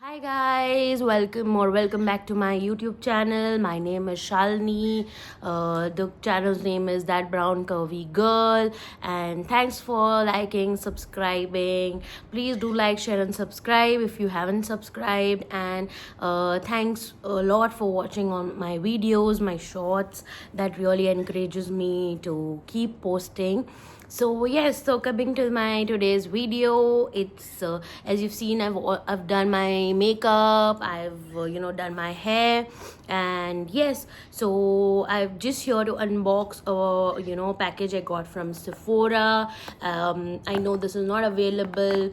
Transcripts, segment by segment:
Hi guys, welcome back to my YouTube channel. My name is Shalini. The channel's name is That Brown Curvy Girl. And thanks for liking, subscribing. Please do like, share, and subscribe if you haven't subscribed. And thanks a lot for watching on my videos, my shorts. That really encourages me to keep posting. So yes, so coming to my today's video, it's as you've seen, I've done my makeup, I've done my hair, and yes, so I'm just here to unbox a package I got from Sephora. I know this is not available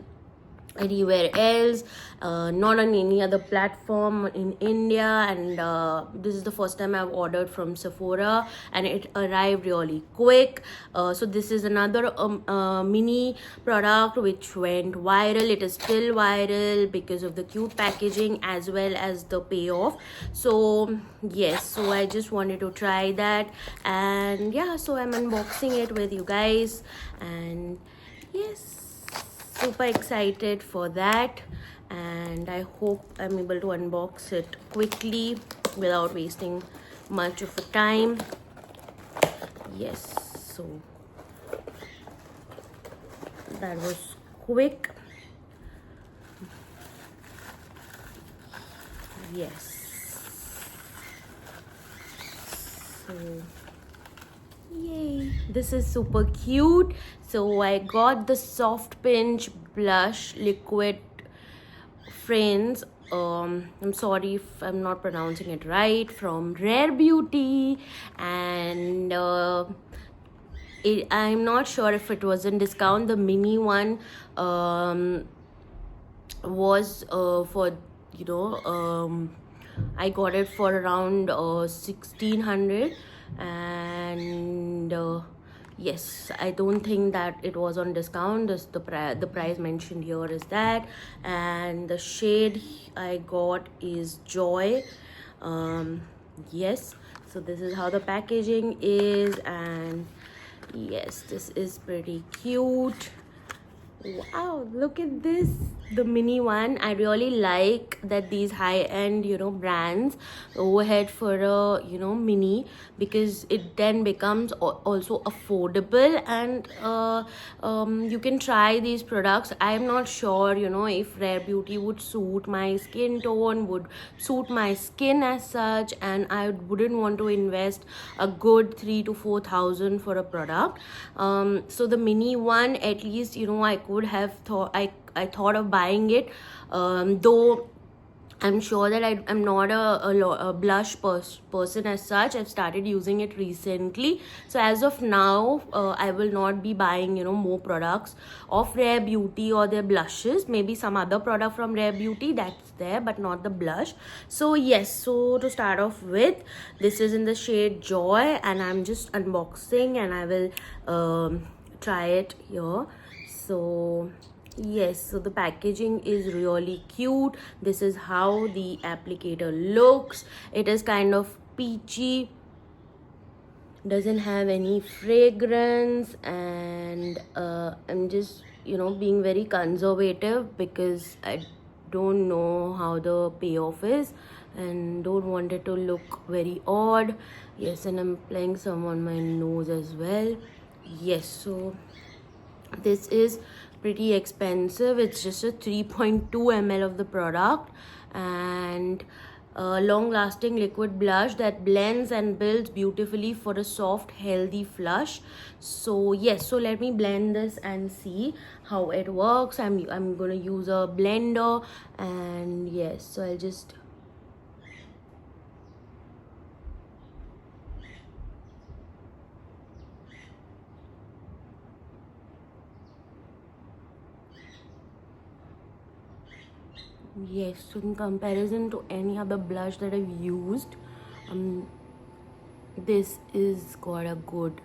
anywhere else, not on any other platform in India, and this is the first time I've ordered from Sephora, and it arrived really quick. So this is another mini product which went viral. It is still viral because of the cute packaging as well as the payoff. So yes, so I just wanted to try that, and yeah, so I'm unboxing it with you guys, and yes, super excited for that, and I hope I'm able to unbox it quickly without wasting much of a time. Yes, so that was quick. Yes, so yay, this is super cute. So I got the Soft Pinch blush liquid friends. I'm sorry if I'm not pronouncing it right, from Rare Beauty, and I'm not sure if it was in discount. The mini one was for I got it for around 1600, and yes, I don't think that it was on discount. The price mentioned here is that, and the shade I got is Joy. Yes, so this is how the packaging is, and yes, this is pretty cute. Wow, look at this, the mini one. I really like that these high-end brands go ahead for a mini, because it then becomes also affordable, and you can try these products. I'm not sure if Rare Beauty would suit my skin tone, would suit my skin as such, and I wouldn't want to invest a good 3 to 4 thousand for a product. So the mini one, at least I could have thought, I thought of buying it, though I'm sure that I'm not a blush person as such. I've started using it recently, so as of now I will not be buying more products of Rare Beauty or their blushes. Maybe some other product from Rare Beauty that's there, but not the blush. So yes, so to start off with, this is in the shade Joy, and I'm just unboxing, and I will try it here. So yes, so the packaging is really cute. This is how the applicator looks. It is kind of peachy, doesn't have any fragrance, and I'm just being very conservative because I don't know how the payoff is and don't want it to look very odd. Yes, and I'm applying some on my nose as well. Yes, so this is pretty expensive. It's just a 3.2 ml of the product, and a long lasting liquid blush that blends and builds beautifully for a soft healthy flush. So yes, so let me blend this and see how it works. I'm gonna use a blender, and yes, so I'll just yes, so in comparison to any other blush that I've used, this is got a good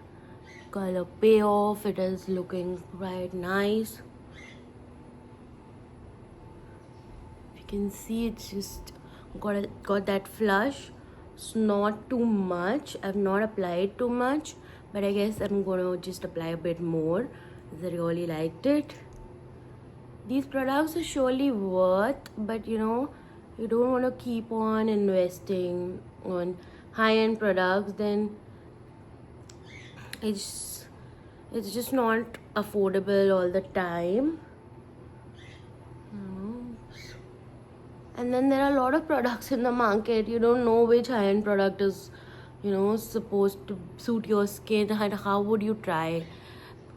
color payoff. It is looking quite nice. You can see it's just got that flush. It's not too much. I've not applied too much, but I guess I'm gonna just apply a bit more, because I really liked it. these products are surely worth, but you know, you don't want to keep on investing on high-end products, then it's it's just not affordable all the time. And then there are a lot of products in the market. You don't know which high-end product is, you know, supposed to suit your skin, and how would you try.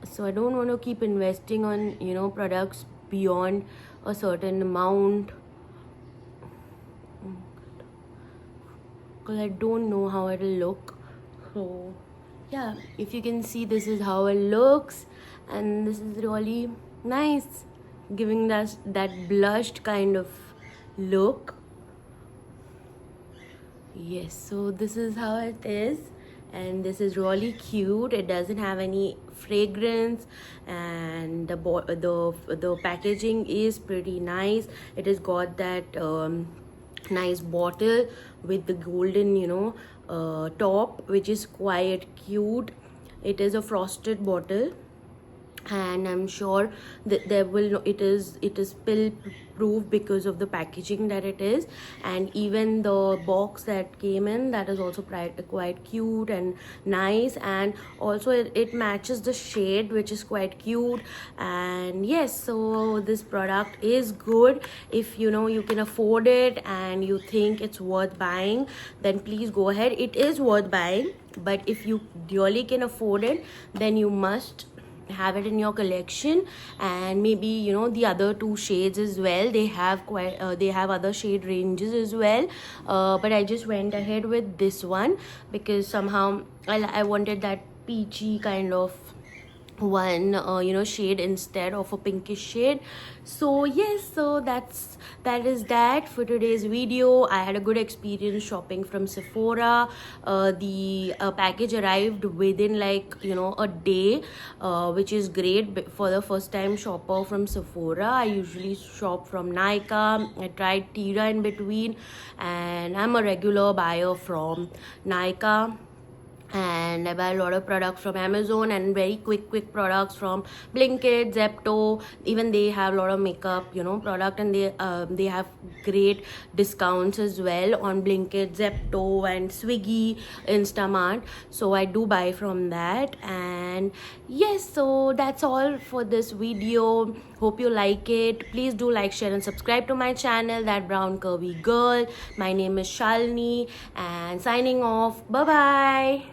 So I don't want to keep investing on, you know, products beyond a certain amount, because I don't know how it'll look. So yeah, if you can see, this is how it looks, and this is really nice, giving us that blushed kind of look. Yes, so this is how it is, and this is really cute. It doesn't have any fragrance, and the packaging is pretty nice. It has got that nice bottle with the golden, you know, top, which is quite cute. It is a frosted bottle, and I'm sure that there will it is spill proof because of the packaging that it is. And even the box that came in, that is also quite cute and nice, and also it matches the shade, which is quite cute. And yes, so this product is good. If you know you can afford it and you think it's worth buying, then please go ahead. It is worth buying, but if you really can afford it, then you must have it in your collection. And maybe, you know, the other two shades as well, they have quite they have other shade ranges as well, but I just went ahead with this one because somehow I wanted that peachy kind of one, you know, shade instead of a pinkish shade. So yes, so that is that for today's video. I had a good experience shopping from Sephora. The package arrived within, like, you know, a day, which is great for the first time shopper from Sephora. I usually shop from Nykaa. I tried Tira in between, and I'm a regular buyer from Nykaa. And I buy a lot of products from Amazon, and very quick products from Blinkit, Zepto. Even they have a lot of makeup, you know, product, and they have great discounts as well on Blinkit, Zepto, and Swiggy, Instamart. So I do buy from that. And yes, so that's all for this video. Hope you like it. Please do like, share, and subscribe to my channel, That Brown Curvy Girl. My name is Shalini, and signing off. Bye bye.